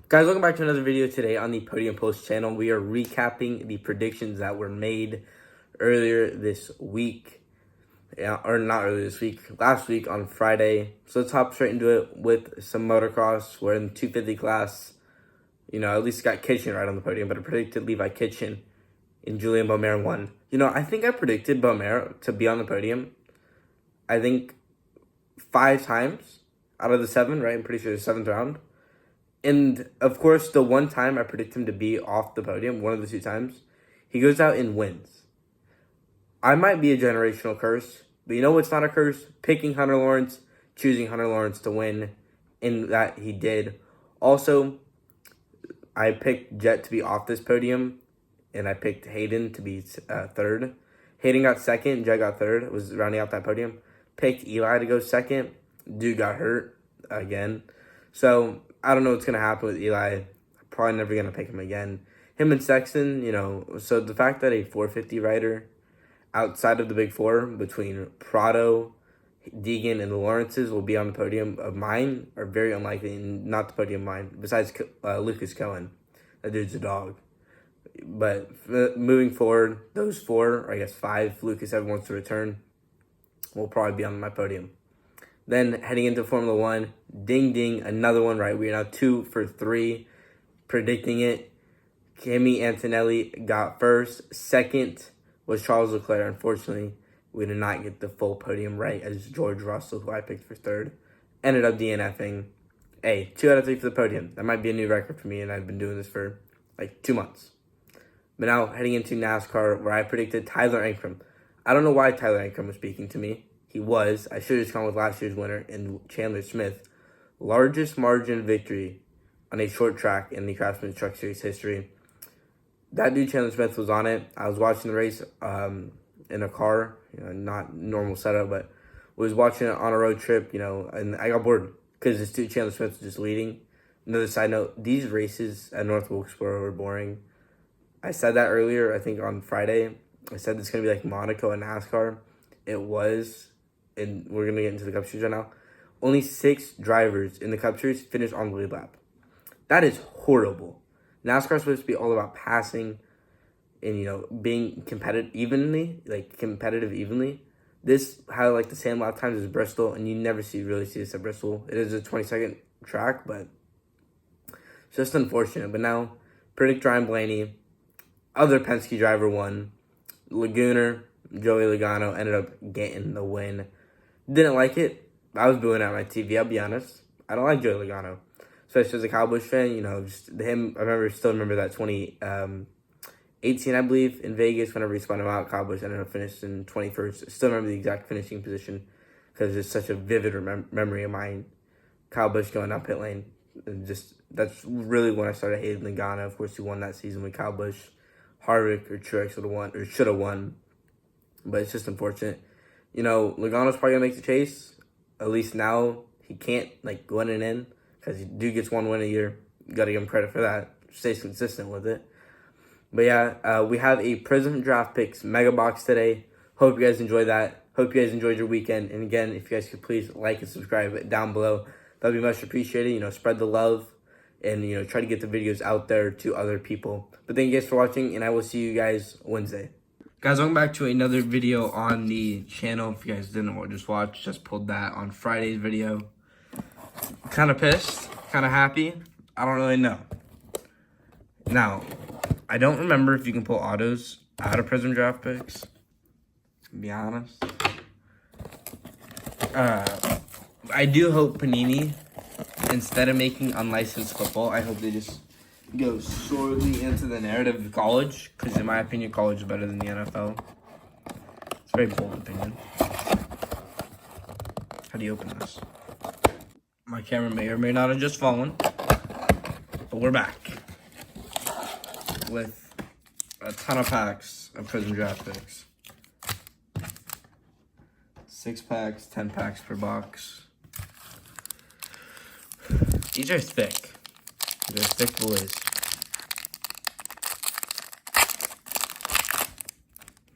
Guys, welcome back to another video today on the Podium Post channel. We are recapping the predictions that were made earlier this week. Or not earlier this week, last week on Friday. So let's hop straight into it with some motocross. We're in the 250 class. At least got Kitchen right on the podium, but I predicted Levi Kitchen and Julian Beaumer won. I think I predicted Beaumer to be on the podium, I think 5 times out of the 7, right? I'm pretty sure the 7th round. And, of course, the one time I predict him to be off the podium, one of the 2 times, he goes out and wins. I might be a generational curse, but you know what's not a curse? Picking Hunter Lawrence, choosing Hunter Lawrence to win, and that he did. Also, I picked Jet to be off this podium, and I picked Hayden to be 3rd. Hayden got 2nd, Jet got 3rd, was rounding out that podium. Picked Eli to go 2nd. Dude got hurt again. So, I don't know what's going to happen with Eli. I'm probably never going to pick him again. Him and Sexton, so the fact that a 450 rider outside of the Big Four, between Prado, Deegan, and the Lawrences will be on the podium of mine are very unlikely, and not the podium of mine, besides Lucas Cohen. That dude's a dog. But moving forward, those 4, or I guess 5, Lucas ever wants to return, will probably be on my podium. Then heading into Formula 1, ding ding, another one right. We are now 2 for 3 predicting it. Kimi Antonelli got 1st. 2nd was Charles Leclerc. Unfortunately, we did not get the full podium right, as George Russell, who I picked for 3rd, ended up DNFing. Hey, 2 out of 3 for the podium. That might be a new record for me, and I've been doing this for like 2 months. But now heading into NASCAR, where I predicted Tyler Ankrum. I don't know why Tyler Ankrum was speaking to me. He was. I should have just gone with last year's winner in Chandler Smith. Largest margin victory on a short track in the Craftsman Truck Series history. That dude, Chandler Smith, was on it. I was watching the race in a car, not normal setup, but was watching it on a road trip, and I got bored because this dude, Chandler Smith, was just leading. Another side note, these races at North Wilkesboro were boring. I said that earlier, I think on Friday. I said it's going to be like Monaco and NASCAR. It was. And we're going to get into the Cup Series right now. Only 6 drivers in the Cup Series finished on the lead lap. That is horrible. NASCAR is supposed to be all about passing and, being competitive evenly. This had like the same lap times as Bristol, and you never really see this at Bristol. It is a 20-second track, but it's just unfortunate. But now, predict Ryan Blaney. Other Penske driver won. Laguna, Joey Logano ended up getting the win. Didn't like it. I was booing at my TV, I'll be honest. I don't like Joey Logano. Especially as a Cowboys fan, just him. I still remember that 2018, I believe, in Vegas, whenever he spun him out, Cowboys ended up finishing 21st. Still remember the exact finishing position because it's such a vivid memory of mine. Cowboys going down pit lane. And that's really when I started hating Logano. Of course, he won that season with Cowboys. Harvick or Truex would have won, or should have won. But it's just unfortunate. Logano's probably going to make the chase. At least now he can't, win it in. Because he do gets 1 win a year. You got to give him credit for that. Stays consistent with it. But yeah, we have a Prism Draft Picks Mega Box today. Hope you guys enjoyed that. Hope you guys enjoyed your weekend. And again, if you guys could please like and subscribe down below. That would be much appreciated. Spread the love. And, try to get the videos out there to other people. But thank you guys for watching. And I will see you guys Wednesday. Guys, welcome back to another video on the channel. If you guys didn't just watch, just pulled that on Friday's video. Kind of pissed, kind of happy. I don't really know. Now, I don't remember if you can pull autos out of Prism Draft Picks, to be honest. I do hope Panini, instead of making unlicensed football, I hope they just go sorely into the narrative of college, because in my opinion, college is better than the NFL. It's a very bold opinion. How do you open this? My camera may or may not have just fallen, but we're back with a ton of packs of Prism Draft Picks. 6 packs, 10 packs per box. These are thick. They're thick boys.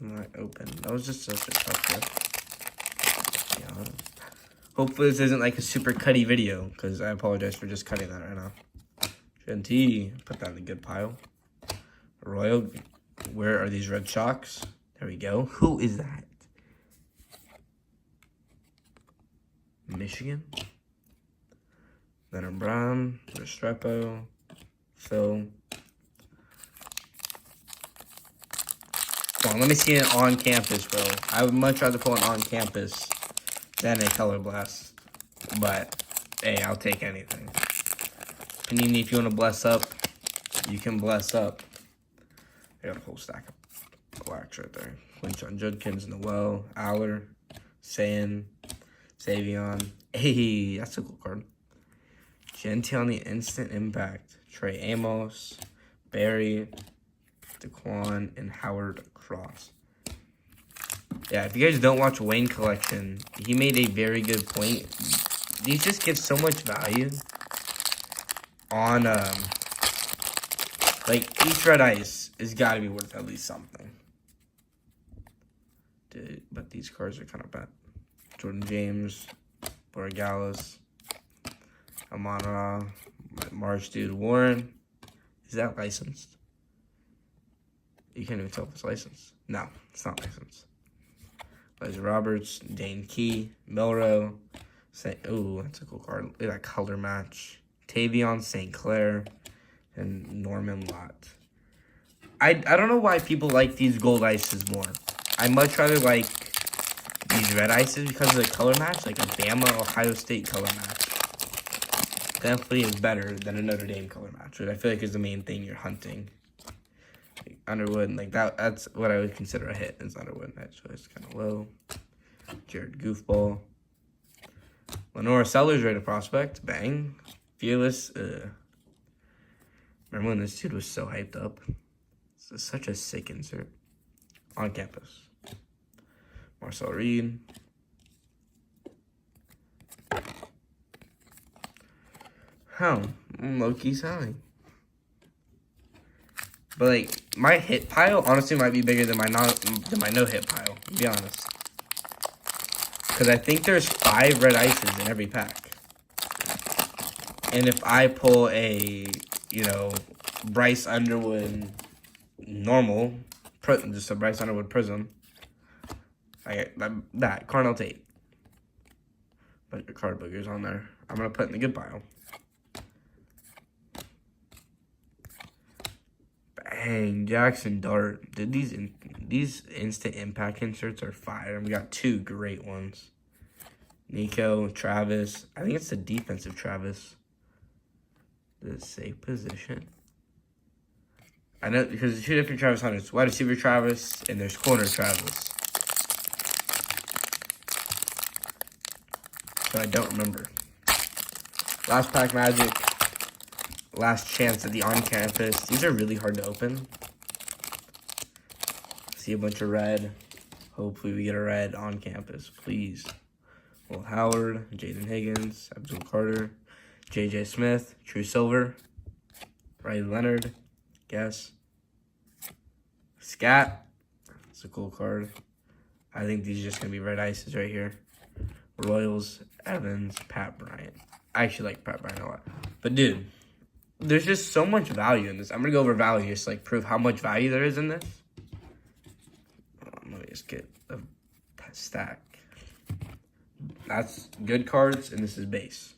Not open. That was just such a tough rip. Yeah. Hopefully this isn't like a super cutty video, because I apologize for just cutting that right now. Genty, put that in the good pile. Royal, where are these red shocks? There we go. Who is that? Michigan. Leonard Brown, Restrepo, Phil. Come on, let me see it on campus, bro. I would much rather pull it on campus than a color blast. But, hey, I'll take anything. Panini, if you want to bless up, you can bless up. I got a whole stack of blacks right there. Quinton Judkins, Noel, Aller, Sayin, Savion. Hey, that's a cool card. Genty on the instant impact. Trey Amos, Barry, DeQuan, and Howard Cross. Yeah, if you guys don't watch Wayne Collection, he made a very good point. These just give so much value on, like, each red ice has got to be worth at least something. Dude, but these cards are kind of bad. Jordan James, Borregales, Amon-Ra, March Dude Warren. Is that licensed? You can't even tell if it's licensed. No, it's not licensed. Leslie Roberts, Dane Key, Milrow. Ooh, that's a cool card. Look at that color match. Tavion St. Clair and Norman Lott. I don't know why people like these gold ices more. I much rather like these red ices because of the color match, like a Bama Ohio State color match. Definitely is better than a Notre Dame color match, which I feel like is the main thing you're hunting. Like Underwood, like that's what I would consider a hit. It's Underwood, so it's kind of low. Jared Goofball. Lenora Sellers, rated prospect. Bang. Fearless. Remember when this dude was so hyped up? This is such a sick insert. On campus. Marcel Reed. How? Low-key selling. But, like, my hit pile honestly might be bigger than my no-hit pile, to be honest. Because I think there's 5 red ices in every pack. And if I pull a, you know, Bryce Underwood normal, just a Bryce Underwood prism, I get that Carnell Tate. Bunch of card boogers on there. I'm going to put in the good pile. Bang, Jackson Dart. Dude, these instant impact inserts are fire. We got 2 great ones. Nico, Travis. I think it's the defensive Travis. The safe position. I know because there's 2 different Travis Hunters. Wide receiver Travis and there's corner Travis. So I don't remember. Last pack Magic. Last chance at the on-campus. These are really hard to open. See a bunch of red. Hopefully we get a red on campus, please. Will Howard, Jaden Higgins, Abdul Carter, J.J. Smith, True Silver, Riley Leonard, guess. Scat. It's a cool card. I think these are just going to be red ices right here. Royals, Evans, Pat Bryant. I actually like Pat Bryant a lot. But, dude, there's just so much value in this. I'm going to go over value just to, like, prove how much value there is in this. Let me just get a stack. That's good cards, and this is base.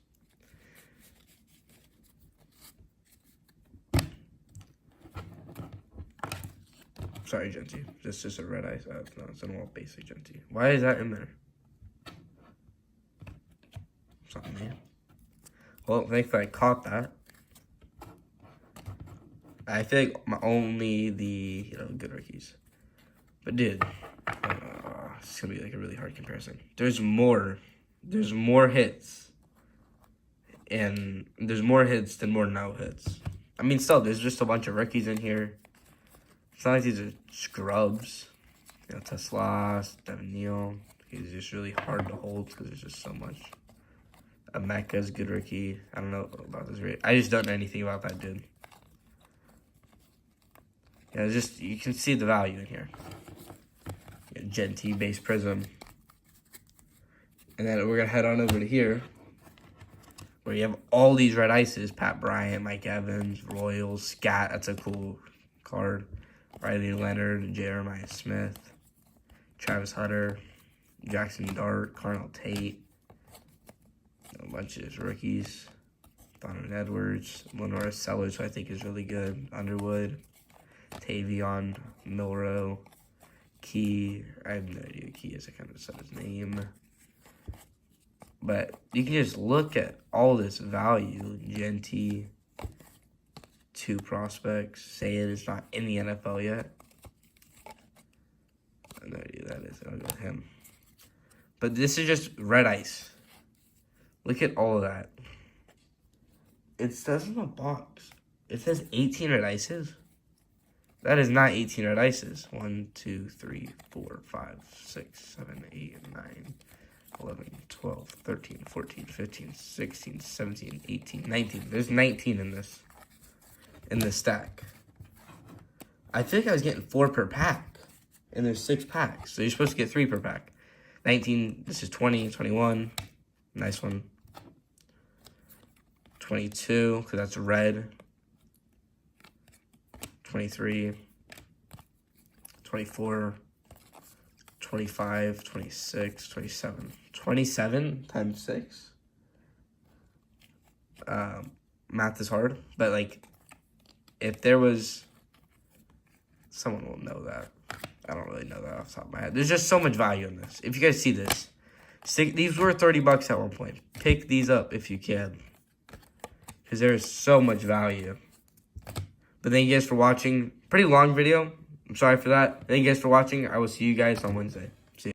Sorry, Genty. This is just a red ice. No, it's a normal basic Genty. Why is that in there? Something there. Well, thankfully I caught that. I feel like only the good rookies. But dude, it's gonna be like a really hard comparison. There's more hits, and there's more hits than more no hits. I mean, still, there's just a bunch of rookies in here. It's not like these are scrubs. You know, Tesla, Devin Neal. He's just really hard to hold because there's just so much. Emeka's good rookie. I don't know about this rate. I just don't know anything about that dude. Yeah, it's just you can see the value in here. Genty base prism. And then we're gonna head on over to here. where you have all these red ices. Pat Bryant, Mike Evans, Royals, Scat. That's a cool card. Riley Leonard, Jeremiah Smith, Travis Hunter, Jackson Dart, Carnell Tate. A bunch of his rookies. Donovan Edwards, Lenora Sellers, who I think is really good. Underwood, Tavion, Milrow, Key. I have no idea who Key is. I kind of said his name. But you can just look at all this value. Genty, 2 prospects. Say it is not in the NFL yet. I have no idea who that is. I'll go with him. But this is just red ice. Look at all of that. It says in the box. It says 18 red ices. That is not 18 red ices. 1, 2, 3, 4, 5, 6, 7, 8, 9, 11, 12, 13, 14, 15, 16, 17, 18, 19. There's 19 in this stack. I think I was getting 4 per pack. And there's 6 packs. So you're supposed to get 3 per pack. 19, this is 20, 21. Nice one. 22, because that's red. 23, 24, 25, 26, 27. 27 times 6. Math is hard, but like, if there was, someone will know that. I don't really know that off the top of my head. There's just so much value in this. If you guys see this, these were $30 at one point. Pick these up if you can, because there is so much value. But thank you guys for watching. Pretty long video. I'm sorry for that. Thank you guys for watching. I will see you guys on Wednesday.